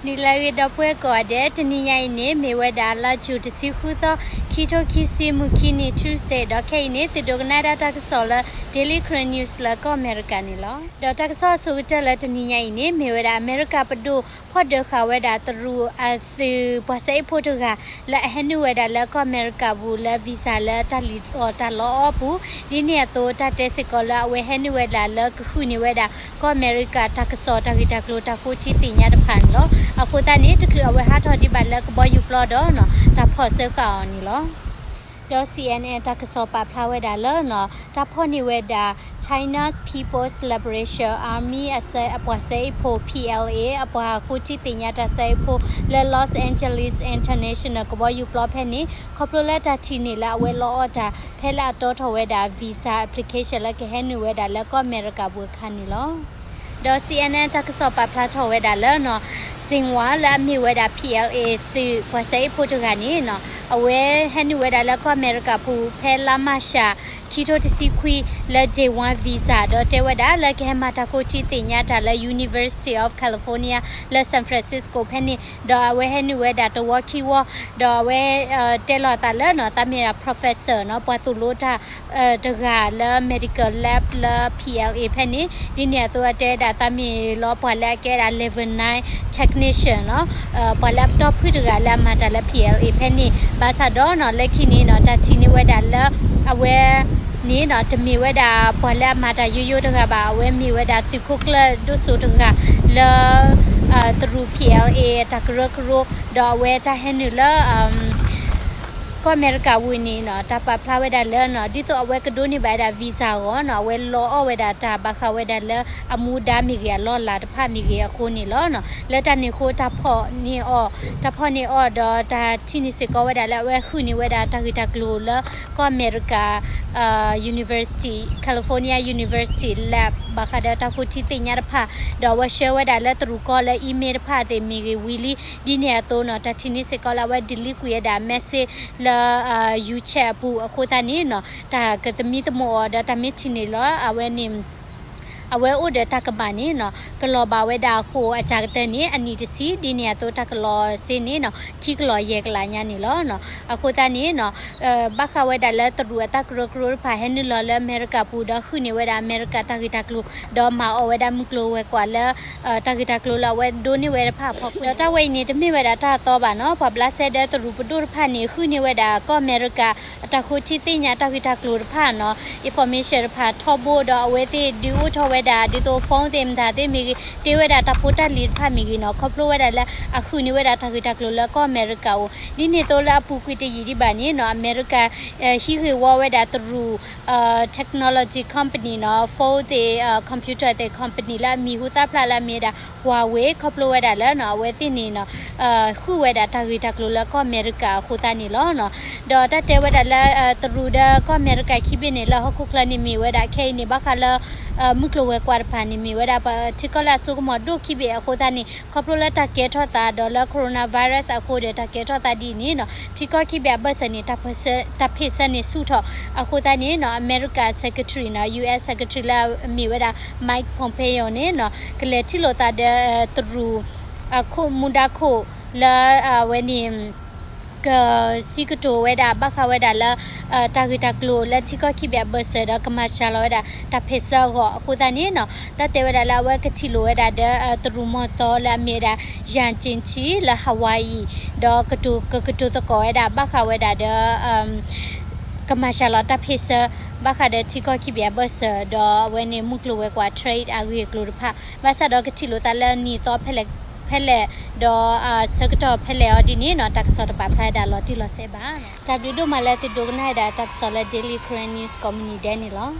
နီလာရီတော့ပွဲကောတဲ့တနင်္ဂနွေနေ့မေဝဒါလာဂျူတစီခုသောခီတိုခီစီမူခီနီ Tuesday တော့ခိနေတဒိုကနာဒတာကဆောလ Daily Current News လာကောအမေရိကန်နီလောတော့တကဆောဆူတက်လက်တနင်္ဂနွေနေ့မေဝဒါအမေရိကပဒိုဖော့ဒခဝဒါတရူအသဘဆေဖိုတိုကလက်ဟနူဝဒါလက်ကောအမေရိကဘူးလက်ဗီဇာလက်တလီအော်တလောဘူးဒီနေ့တော့တတဲ့စကောလာဝဟနူဝဒါလက်ခုနီဝဒါကောအမေရိကတကဆောတဂီတကလိုတဖိုချီတင်ရတဲ့ဖန်လောအခုတနေ့တကယ်ဝဟာတော်ဒီဘလက်ဘောယူပလော့တော့နော်တဖို့စကောနီလောတော့ CNN တကဆောပါဖလာဝဲတာလောနော်တဖို့နေဝဲတာ China's People's Liberation Army အစအပွားစေဖို့ PLA အပွားခုချီတင်ရတဲ့စေဖို့ Los Angeles International ကဘောယူပလော့ဖဲနေခေါပလိုလက်တာတီနေလာဝဲလောတာဖဲလာတော့ထဝဲတာ Visa Application လက်ကဟဲနေဝဲတာလက်ကောအမေရိကဘူခါနီလောတော့ CNN တကဆောပါဖလာထဝဲတာလောနော်စင်ဝါလာမြေဝဲတာ PLA သူဘစေပိုတူကနေနော်အဝဲဟန်နဝဲတာလက်ကောအမေရိကဖူဖဲလာမရှာခီတိုတစီခွီလက် J1 visa တော့တဲဝဲတာလက်ကဟမတာကိုချီတင်ညာတာလက် University of California လက် San Francisco ဖဲနေတော့အဝဲဟန်နဝဲတာတဝခီဝတော့ဝဲတဲလော်တာလက်နော်တမေရာ professor နော်ပွားသူလို့တာတကလာ medical lab လာ PLA ဖဲနေဒီနေတော့တဲတာတမေလောပွားလက်ကဲတာ level 9 technician နော်ပွား laptop ဖူတကလာမတာလက် PLA ဖဲနေဘာသာတော့နော်လက်ခိနေနော်တချီနေဝဲတာလက်အဝဲนี่เนาะจะมีเวลาพอแล้วมาแต่ยุ่ๆตรงกับว่าเว้มีเวลาติดคุกเลยดูสูตรงกับแล้วตรู PLA ตะกรกรุดอเวจะเห็นอยู่แล้วก็อเมริกาวินีเนาะตาปะพลาเวดาเลเนาะดิตัวเอาไว้กระดูนี่ใบดาวีซ่าอ๋อเนาะเวลอเอาไว้ดาตาบะคาเวดาเลอมูดามีเกียลอลาตะพามีเกียโคนี่ลอเนาะแล้วตานี่โคตาพ่อนี่อ้อตาพ่อนี่อ้อดอตาที่นี่สิก็เวดาแล้วเวคือนี่เวดาตาคือตากลูแล้วก็อเมริกาUniversity California University Lab บาคาดาตาคุที่ติญาพาดอว่าเชื่อว่าดาและตรุกอและอีเมลพาเตมีวิลีดิเนี่ยโตเนาะตาที่นี่สิก็ละว่าดิลิกุยดาเมสเซละยูแชปูโคตานี่เนาะตากะตมีตโมดาตามิทินี่ละอเวนิมအဝဲဥဒတကပါနေနော်ကလောပါဝဲတာခိုအချာတဲ့နေအနီတစီဒီနေတော့တကလောစင်းနေနော်ခီကလောရဲကလာညာနေလောနော်အခုတနေနော်ဘခဝဲတာလဲတရူတကရကရဖာဟန်လောလဲအမေရိကပူဒခုနေဝဲတာအမေရိကတကိတကလူဒေါ်မာအဝဲတာမကလိုဝဲကွာလဲတကိတကလူလာဝဲဒိုနေဝဲဖာဖောက်တော့တဝဲနေတမိဝဲတာတာတော့ပါနော်ဖဘလာဆက်တဲ့တရူပဒူဖာနေခုနေဝဲတာကောအမေရိကတခုချီတင်ညာတကိတကလူဖာနော် information ဖာထော့ဘိုတော့အဝဲတိဒီဦးထော့ဝဲဒါဒီတော့ဖုန်းတင်တာတဲ့မိတေဝဲတာတဖိုတာလီဖာမိကနော်ခေါပလိုဝဲတာလဲအခုနေဝဲတာတကိတကလိုလဲကောအမေရိကကိုဒီနေတော့လာပူကွီတီဒီပါနေနော်အမေရိကဟီဟီဝဝဲတာတရူtechnology company နော် for the computer the company လာမီဟူတာဖလာလာမီတာ Huawei ခေါပလိုဝဲတာလဲနော်ဝဲတင်နေနော်ခုဝဲတာတကိတကလိုလဲကောအမေရိကခုတာနေလောနော်တော့တတဲဝဲတာလဲတရူဒါကောအမေရိကခိပနေလဲဟခုကလနေမီဝဲတာခဲနေဘခလာมุกลเวกวาดพานิมีเวลาที่ก็ละสุกหมดดูคิเบอโคตานี่คอปโลละตะเกทอตาดอลลาร์โคโรนาไวรัสอโคเดตะเกทอตาดีนี่เนาะที่ก็คิเบเบอร์สนี่ตะเพสนี่สุทออโคตานี่เนาะอเมริกา secretary เนาะ US secretary ละมีเวลาไมค์พอมเพโอนี่เนาะกเลที่โลตาเดตรูโคมุดาโคละเวนิมကစီကတိုဝဲတာဘခဝဲတာလာတာဂီတာကလိုလက်ချီကခိဘဘဆရာကမရှာလောတာတဖေဆောကိုအခုတနေနော်တတဲဝဲတာလာဝဲကတိလိုဝဲတာတရူမတော်လာမြေတာရန်ချင်းချီလာဟဝိုင်ဒေါကတူတကောဝဲတာဘခဝဲတာကမရှာလောတာဖေဆဘခတဲ့ချီကခိဘဘဆဒေါဝဲနေမှုကလိုဝဲကွာ trade အဂီကလိုဖာဘာသာတော့ကတိလိုတလာနီတော့ဖဲလက်ဖဲလေဒေါ်စကတော့ဖဲလေအဒီနီနော်တက်ဆော့တပါဖလိုက်တာလော်တီလော်ဆေဘာနော် W တို့မလဲတီဒိုနိုင်တာတက်ဆော့လေ Daily Current News Community တဲ့နီလော